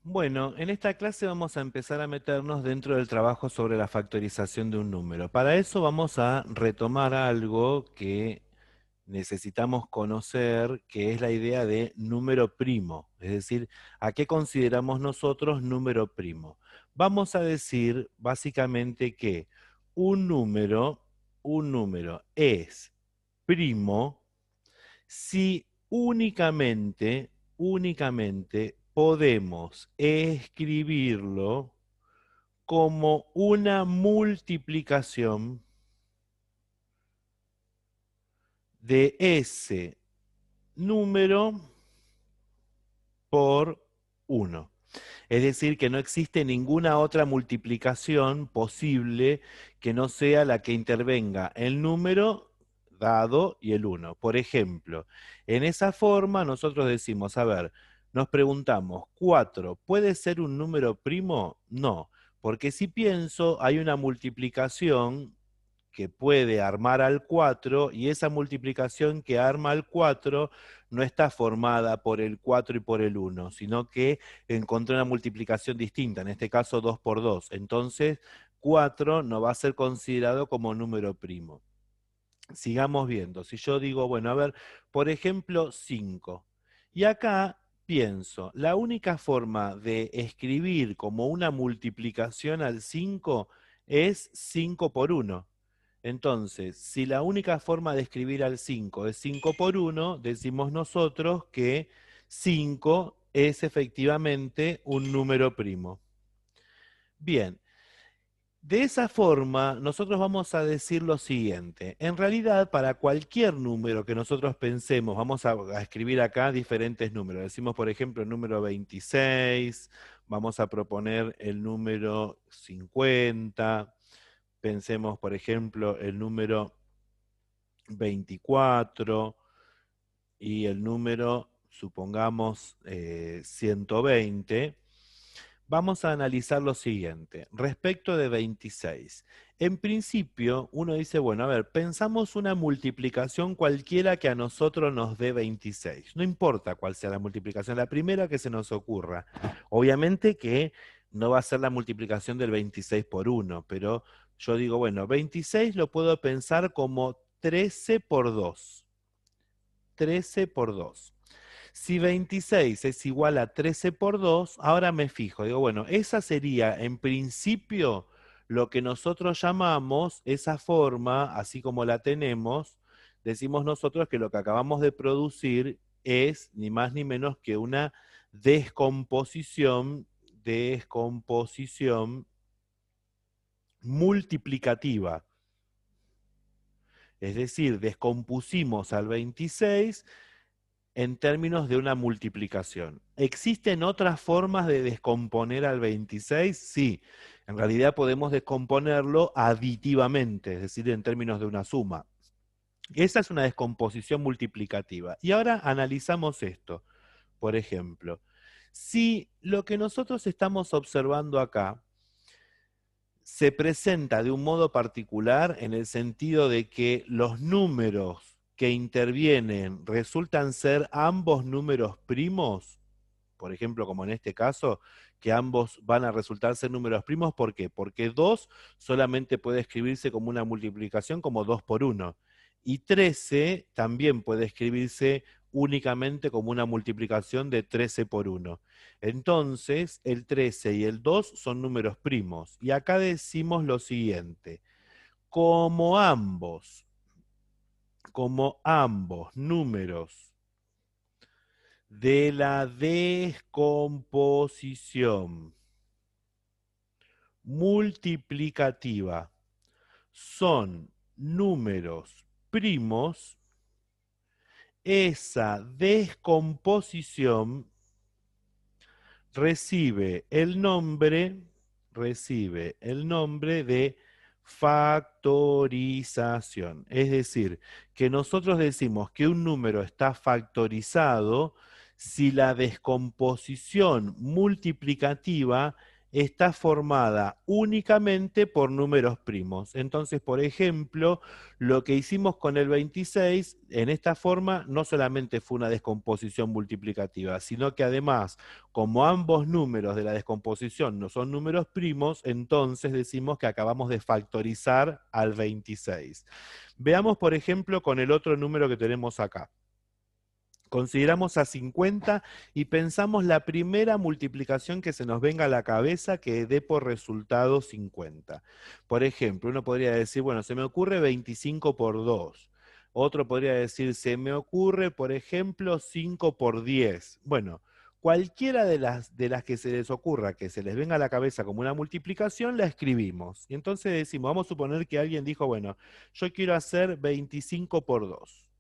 Bueno, en esta clase vamos a empezar a meternos dentro del trabajo sobre la factorización de un número. Para eso vamos a retomar algo que necesitamos conocer, que es la idea de número primo, es decir, ¿a qué consideramos nosotros número primo? Vamos a decir básicamente que un número, un número es primo si únicamente podemos escribirlo como una multiplicación de ese número por uno. Es decir, que no existe ninguna otra multiplicación posible que no sea la que intervenga el número dado y el uno. Por ejemplo, en esa forma nosotros decimos, a ver, nos preguntamos, ¿4 puede ser un número primo? No, porque si pienso, hay una multiplicación que puede armar al 4 y esa multiplicación que arma al 4 no está formada por el 4 y por el uno, sino que encontré una multiplicación distinta, en este caso 2 por 2. Entonces, 4 no va a ser considerado como número primo. Sigamos viendo. Si yo digo, bueno, a ver, por ejemplo, 5. Y acá pienso, la única forma de escribir como una multiplicación al 5 es 5 por 1. Entonces, si la única forma de escribir al 5 es 5 por 1, decimos nosotros que 5 es efectivamente un número primo. Bien, de esa forma nosotros vamos a decir lo siguiente. En realidad, para cualquier número que nosotros pensemos, vamos a escribir acá diferentes números. Decimos, por ejemplo, el número 26, vamos a proponer el número 50, pensemos, por ejemplo, el número 24 y el número, supongamos, 120, vamos a analizar lo siguiente. Respecto de 26, en principio uno dice, bueno, a ver, pensamos una multiplicación cualquiera que a nosotros nos dé 26. No importa cuál sea la multiplicación, la primera que se nos ocurra. Obviamente que no va a ser la multiplicación del 26 por 1, pero yo digo, bueno, 26 lo puedo pensar como 13 por 2. 13 por 2. Si 26 es igual a 13 por 2, ahora me fijo, digo, bueno, esa sería en principio lo que nosotros llamamos, esa forma, así como la tenemos, decimos nosotros que lo que acabamos de producir es ni más ni menos que una descomposición multiplicativa. Es decir, descompusimos al 26 en términos de una multiplicación. ¿Existen otras formas de descomponer al 26? Sí, en realidad podemos descomponerlo aditivamente, es decir, en términos de una suma. Esa es una descomposición multiplicativa. Y ahora analizamos esto. Por ejemplo, si lo que nosotros estamos observando acá se presenta de un modo particular en el sentido de que los números que intervienen resultan ser ambos números primos, por ejemplo, como en este caso, que ambos van a resultar ser números primos, ¿por qué? Porque 2 solamente puede escribirse como una multiplicación como 2 por 1. Y 13 también puede escribirse únicamente como una multiplicación de 13 por 1. Entonces, el 13 y el 2 son números primos. Y acá decimos lo siguiente, como ambos números de la descomposición multiplicativa son números primos, esa descomposición recibe el nombre de factorización. Es decir, que nosotros decimos que un número está factorizado si la descomposición multiplicativa está formada únicamente por números primos. Entonces, por ejemplo, lo que hicimos con el 26, en esta forma, no solamente fue una descomposición multiplicativa, sino que además, como ambos números de la descomposición no son números primos, entonces decimos que acabamos de factorizar al 26. Veamos, por ejemplo, con el otro número que tenemos acá. Consideramos a 50 y pensamos la primera multiplicación que se nos venga a la cabeza que dé por resultado 50. Por ejemplo, uno podría decir, bueno, se me ocurre 25 por 2. Otro podría decir, se me ocurre, por ejemplo, 5 por 10. Bueno, cualquiera de las que se les ocurra, que se les venga a la cabeza como una multiplicación, la escribimos. Y entonces decimos, vamos a suponer que alguien dijo, bueno, yo quiero hacer 25 por 2.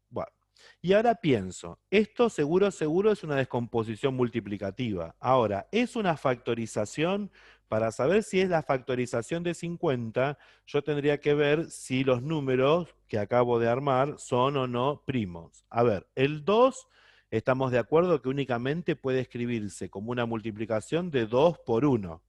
Bueno, y ahora pienso, esto seguro, seguro es una descomposición multiplicativa. Ahora, ¿es una factorización? Para saber si es la factorización de 50, yo tendría que ver si los números que acabo de armar son o no primos. A ver, el 2, estamos de acuerdo que únicamente puede escribirse como una multiplicación de 2 por 1.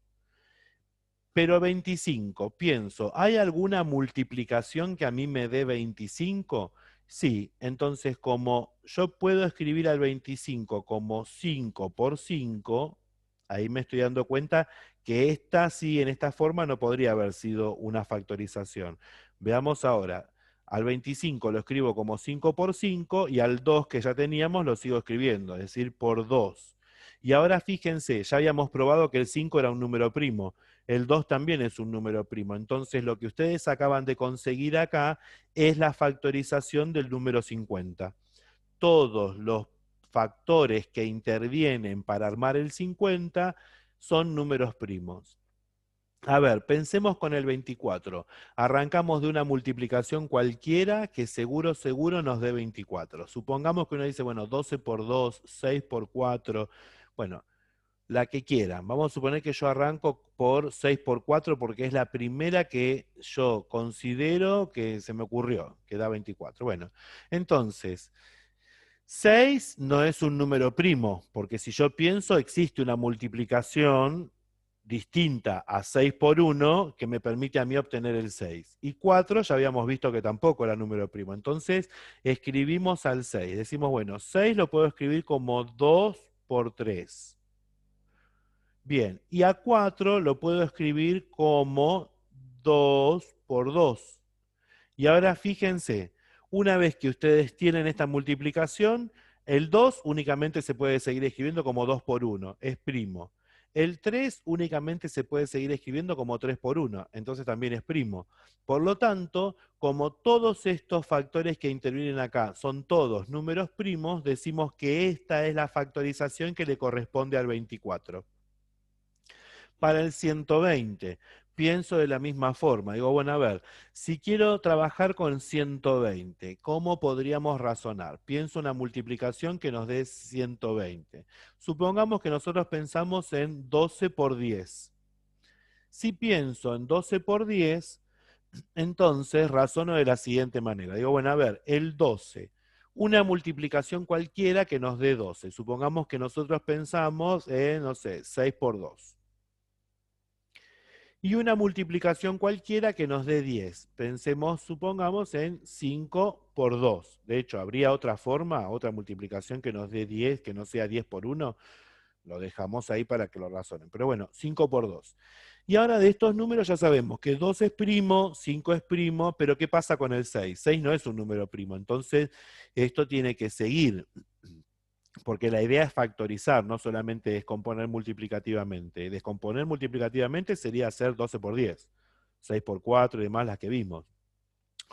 Pero 25, pienso, ¿hay alguna multiplicación que a mí me dé 25? Sí, entonces como yo puedo escribir al 25 como 5 por 5, ahí me estoy dando cuenta que esta sí, en esta forma no podría haber sido una factorización. Veamos ahora, al 25 lo escribo como 5 por 5 y al 2 que ya teníamos lo sigo escribiendo, es decir, por 2. Y ahora fíjense, ya habíamos probado que el 5 era un número primo. El 2 también es un número primo. Entonces, lo que ustedes acaban de conseguir acá es la factorización del número 50. Todos los factores que intervienen para armar el 50 son números primos. A ver, pensemos con el 24. Arrancamos de una multiplicación cualquiera que seguro, seguro nos dé 24. Supongamos que uno dice, bueno, 12 por 2, 6 por 4. Bueno, la que quieran. Vamos a suponer que yo arranco por 6 por 4 porque es la primera que yo considero que se me ocurrió, que da 24. Bueno, entonces, 6 no es un número primo, porque si yo pienso existe una multiplicación distinta a 6 por 1 que me permite a mí obtener el 6. Y 4 ya habíamos visto que tampoco era número primo. Entonces escribimos al 6. Decimos, bueno, 6 lo puedo escribir como 2 por 3. Bien, y a 4 lo puedo escribir como 2 por 2. Y ahora fíjense, una vez que ustedes tienen esta multiplicación, el 2 únicamente se puede seguir escribiendo como 2 por 1, es primo. El 3 únicamente se puede seguir escribiendo como 3 por 1, entonces también es primo. Por lo tanto, como todos estos factores que intervienen acá son todos números primos, decimos que esta es la factorización que le corresponde al 24. Para el 120, pienso de la misma forma. Digo, bueno, a ver, si quiero trabajar con 120, ¿cómo podríamos razonar? Pienso una multiplicación que nos dé 120. Supongamos que nosotros pensamos en 12 por 10. Si pienso en 12 por 10, entonces razono de la siguiente manera. Digo, bueno, a ver, el 12, una multiplicación cualquiera que nos dé 12. Supongamos que nosotros pensamos en, no sé, 6 por 2. Y una multiplicación cualquiera que nos dé 10. Pensemos, supongamos, en 5 por 2. De hecho, ¿habría otra forma, otra multiplicación que nos dé 10, que no sea 10 por 1? Lo dejamos ahí para que lo razonen. Pero bueno, 5 por 2. Y ahora de estos números ya sabemos que 2 es primo, 5 es primo, pero ¿qué pasa con el 6? 6 no es un número primo, entonces esto tiene que seguir, porque la idea es factorizar, no solamente descomponer multiplicativamente. Descomponer multiplicativamente sería hacer 12 por 10, 6 por 4 y demás las que vimos.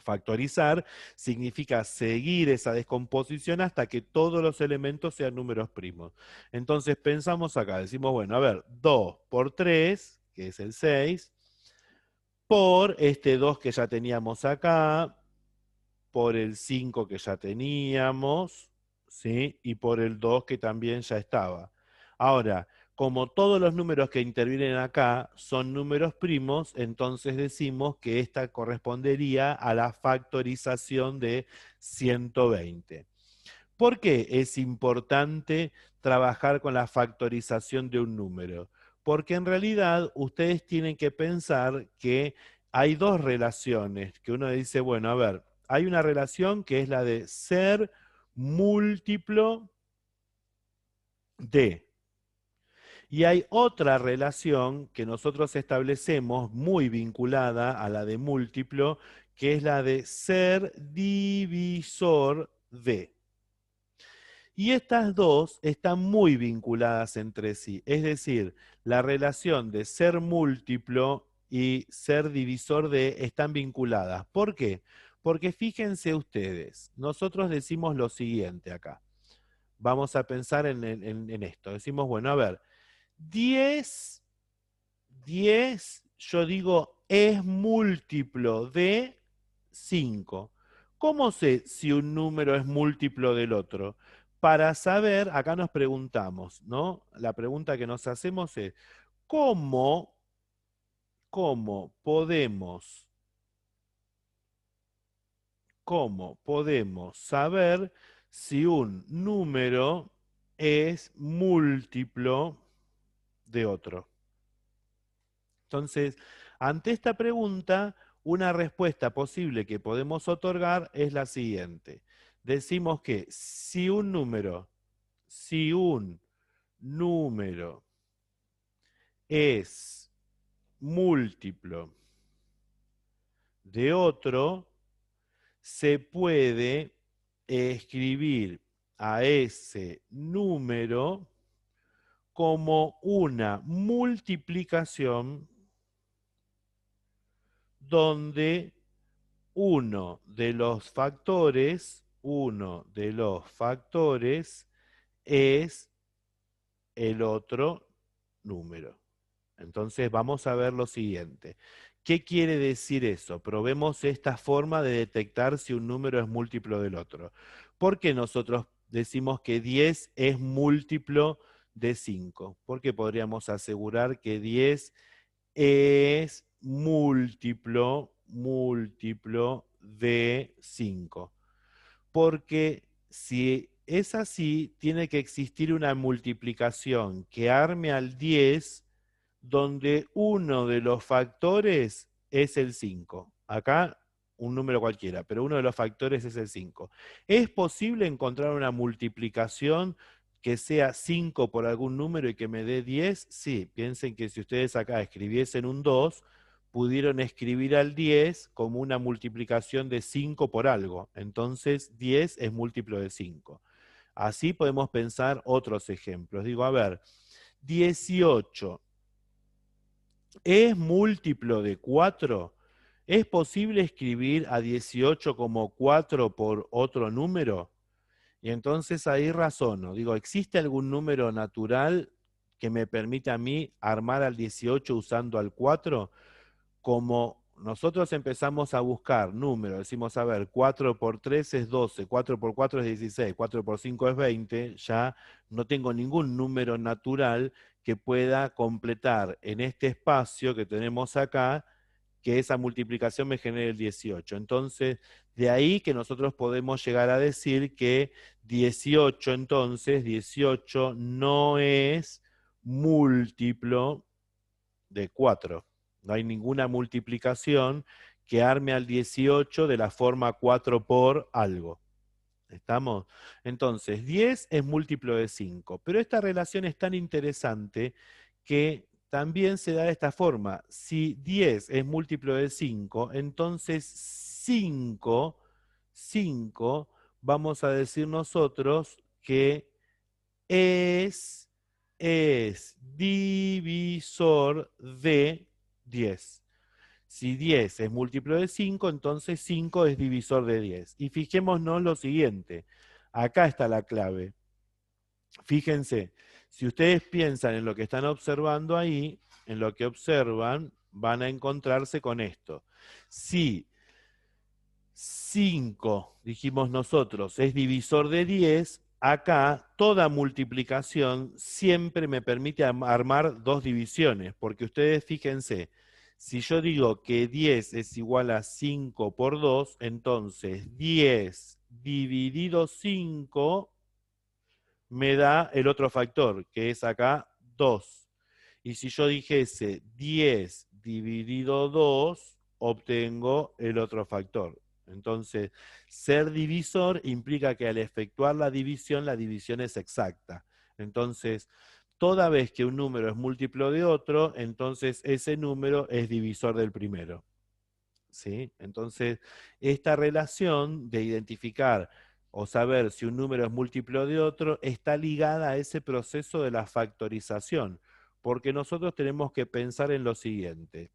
Factorizar significa seguir esa descomposición hasta que todos los elementos sean números primos. Entonces pensamos acá, decimos, bueno, a ver, 2 por 3, que es el 6, por este 2 que ya teníamos acá, por el 5 que ya teníamos, ¿sí? Y por el 2 que también ya estaba. Ahora, como todos los números que intervienen acá son números primos, entonces decimos que esta correspondería a la factorización de 120. ¿Por qué es importante trabajar con la factorización de un número? Porque en realidad ustedes tienen que pensar que hay dos relaciones, que uno dice, bueno, a ver, hay una relación que es la de ser múltiplo de. Y hay otra relación que nosotros establecemos muy vinculada a la de múltiplo, que es la de ser divisor de. Y estas dos están muy vinculadas entre sí. Es decir, la relación de ser múltiplo y ser divisor de están vinculadas. ¿Por qué? Porque fíjense ustedes, nosotros decimos lo siguiente acá. Vamos a pensar en esto. Decimos, bueno, a ver, 10, 10, yo digo, es múltiplo de 5. ¿Cómo sé si un número es múltiplo del otro? Para saber, acá nos preguntamos, ¿no? La pregunta que nos hacemos es, ¿cómo, cómo podemos saber si un número es múltiplo de otro? Entonces, ante esta pregunta, una respuesta posible que podemos otorgar es la siguiente. Decimos que si un número es múltiplo de otro, se puede escribir a ese número como una multiplicación donde uno de los factores es el otro número. Entonces vamos a ver lo siguiente. ¿Qué quiere decir eso? Probemos esta forma de detectar si un número es múltiplo del otro. ¿Por qué nosotros decimos que 10 es múltiplo de 5? Porque podríamos asegurar que 10 es múltiplo de 5. Porque si es así, tiene que existir una multiplicación que arme al 10 donde uno de los factores es el 5. Acá un número cualquiera, pero uno de los factores es el 5. ¿Es posible encontrar una multiplicación que sea 5 por algún número y que me dé 10? Sí, piensen que si ustedes acá escribiesen un 2, pudieron escribir al 10 como una multiplicación de 5 por algo. Entonces 10 es múltiplo de 5. Así podemos pensar otros ejemplos. Digo, a ver, 18 ¿es múltiplo de 4? ¿Es posible escribir a 18 como 4 por otro número? Y entonces ahí razono. Digo, ¿existe algún número natural que me permita a mí armar al 18 usando al 4? Como nosotros empezamos a buscar números, decimos, a ver, 4 por 3 es 12, 4 por 4 es 16, 4 por 5 es 20, ya no tengo ningún número natural que pueda completar en este espacio que tenemos acá, que esa multiplicación me genere el 18. Entonces, de ahí que nosotros podemos llegar a decir que 18, entonces, 18 no es múltiplo de 4. No hay ninguna multiplicación que arme al 18 de la forma 4 por algo. ¿Estamos? Entonces, 10 es múltiplo de 5, pero esta relación es tan interesante que también se da de esta forma. Si 10 es múltiplo de 5, entonces 5 vamos a decir nosotros que es, es divisor de 10. Si 10 es múltiplo de 5, entonces 5 es divisor de 10. Y fijémonos lo siguiente. Acá está la clave. Fíjense, si ustedes piensan en lo que están observando ahí, en lo que observan, van a encontrarse con esto. Si 5, dijimos nosotros, es divisor de 10, acá toda multiplicación siempre me permite armar dos divisiones, porque ustedes fíjense, si yo digo que 10 es igual a 5 por 2, entonces 10 dividido 5 me da el otro factor, que es acá 2. Y si yo dijese 10 dividido 2, obtengo el otro factor. Entonces, ser divisor implica que al efectuar la división es exacta. Entonces, toda vez que un número es múltiplo de otro, entonces ese número es divisor del primero. ¿Sí? Entonces, esta relación de identificar o saber si un número es múltiplo de otro está ligada a ese proceso de la factorización, porque nosotros tenemos que pensar en lo siguiente.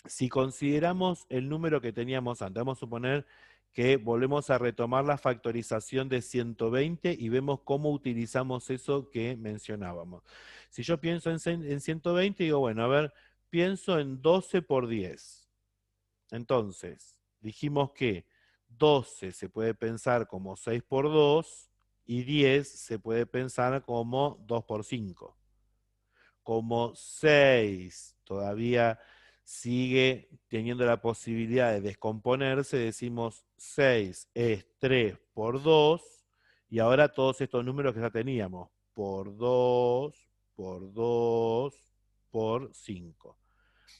Si consideramos el número que teníamos antes, vamos a suponer que volvemos a retomar la factorización de 120 y vemos cómo utilizamos eso que mencionábamos. Si yo pienso en 120, digo, bueno, a ver, pienso en 12 por 10. Entonces, dijimos que 12 se puede pensar como 6 por 2 y 10 se puede pensar como 2 por 5. Como 6 todavía sigue teniendo la posibilidad de descomponerse, decimos 6 es 3 por 2 y ahora todos estos números que ya teníamos, por 2, por 2, por 5.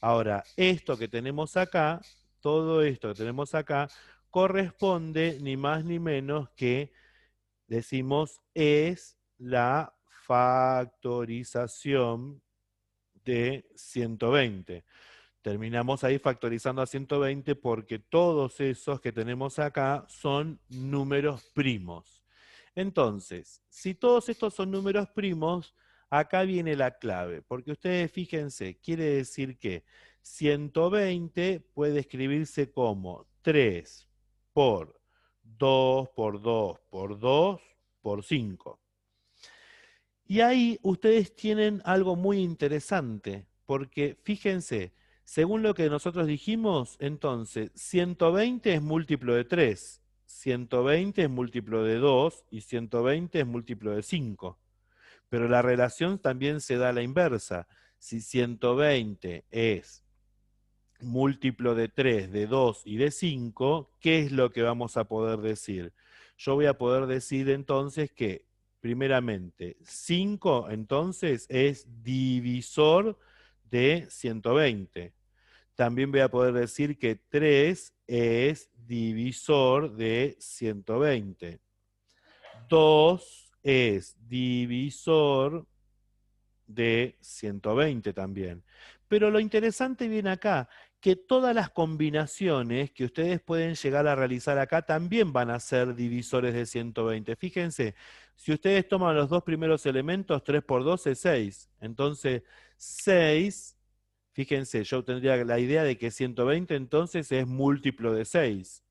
Ahora, esto que tenemos acá, todo esto que tenemos acá, corresponde ni más ni menos que, decimos, es la factorización de 120. Terminamos ahí factorizando a 120 porque todos esos que tenemos acá son números primos. Entonces, si todos estos son números primos, acá viene la clave, porque ustedes fíjense, quiere decir que 120 puede escribirse como 3 por 2 por 2 por 2 por 5. Y ahí ustedes tienen algo muy interesante, porque fíjense, según lo que nosotros dijimos, entonces 120 es múltiplo de 3, 120 es múltiplo de 2 y 120 es múltiplo de 5. Pero la relación también se da a la inversa. Si 120 es múltiplo de 3, de 2 y de 5, ¿qué es lo que vamos a poder decir? Yo voy a poder decir entonces que, primeramente, 5 entonces es divisor de 120. También voy a poder decir que 3 es divisor de 120. 2 es divisor de 120 también. Pero lo interesante viene acá, que todas las combinaciones que ustedes pueden llegar a realizar acá también van a ser divisores de 120. Fíjense, si ustedes toman los dos primeros elementos, 3 por 2 es 6. Entonces, 6, fíjense, yo tendría la idea de que 120 entonces es múltiplo de 6.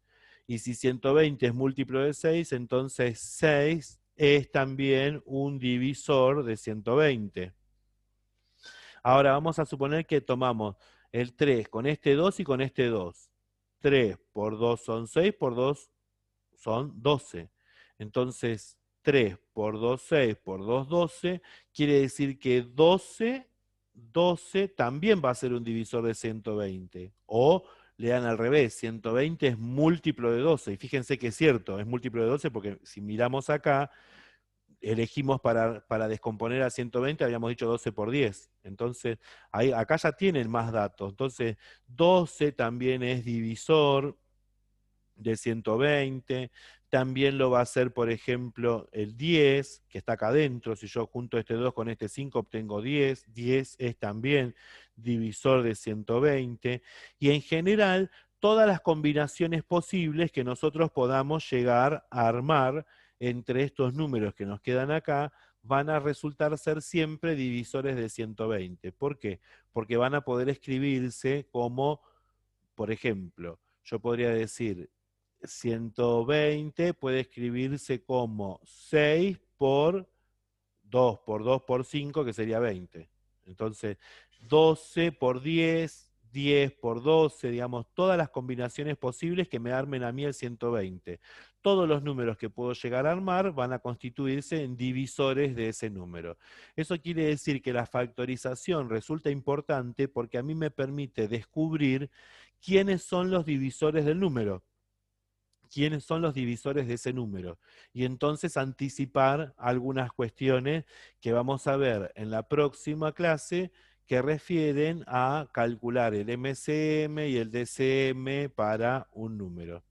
Y si 120 es múltiplo de 6, entonces 6 es también un divisor de 120. Ahora vamos a suponer que tomamos el 3 con este 2 y con este 2. 3 por 2 son 6, por 2 son 12. Entonces, 3 por 2, 6, por 2, 12, quiere decir que 12, 12 también va a ser un divisor de 120. O lean al revés, 120 es múltiplo de 12. Y fíjense que es cierto, es múltiplo de 12 porque si miramos acá, elegimos para descomponer a 120, habíamos dicho 12 por 10. Entonces, ahí, acá ya tienen más datos. Entonces, 12 también es divisor de 120. También lo va a hacer, por ejemplo, el 10, que está acá adentro. Si yo junto este 2 con este 5, obtengo 10. 10 es también divisor de 120. Y en general, todas las combinaciones posibles que nosotros podamos llegar a armar entre estos números que nos quedan acá, van a resultar ser siempre divisores de 120. ¿Por qué? Porque van a poder escribirse como, por ejemplo, yo podría decir 120 puede escribirse como 6 por 2 por 5, que sería 20. Entonces, 12 por 10, 10 por 12, digamos, todas las combinaciones posibles que me armen a mí el 120. Todos los números que puedo llegar a armar van a constituirse en divisores de ese número. Eso quiere decir que la factorización resulta importante porque a mí me permite descubrir quiénes son los divisores del número. quiénes son los divisores de ese número. Y entonces anticipar algunas cuestiones que vamos a ver en la próxima clase que refieren a calcular el MCM y el DCM para un número.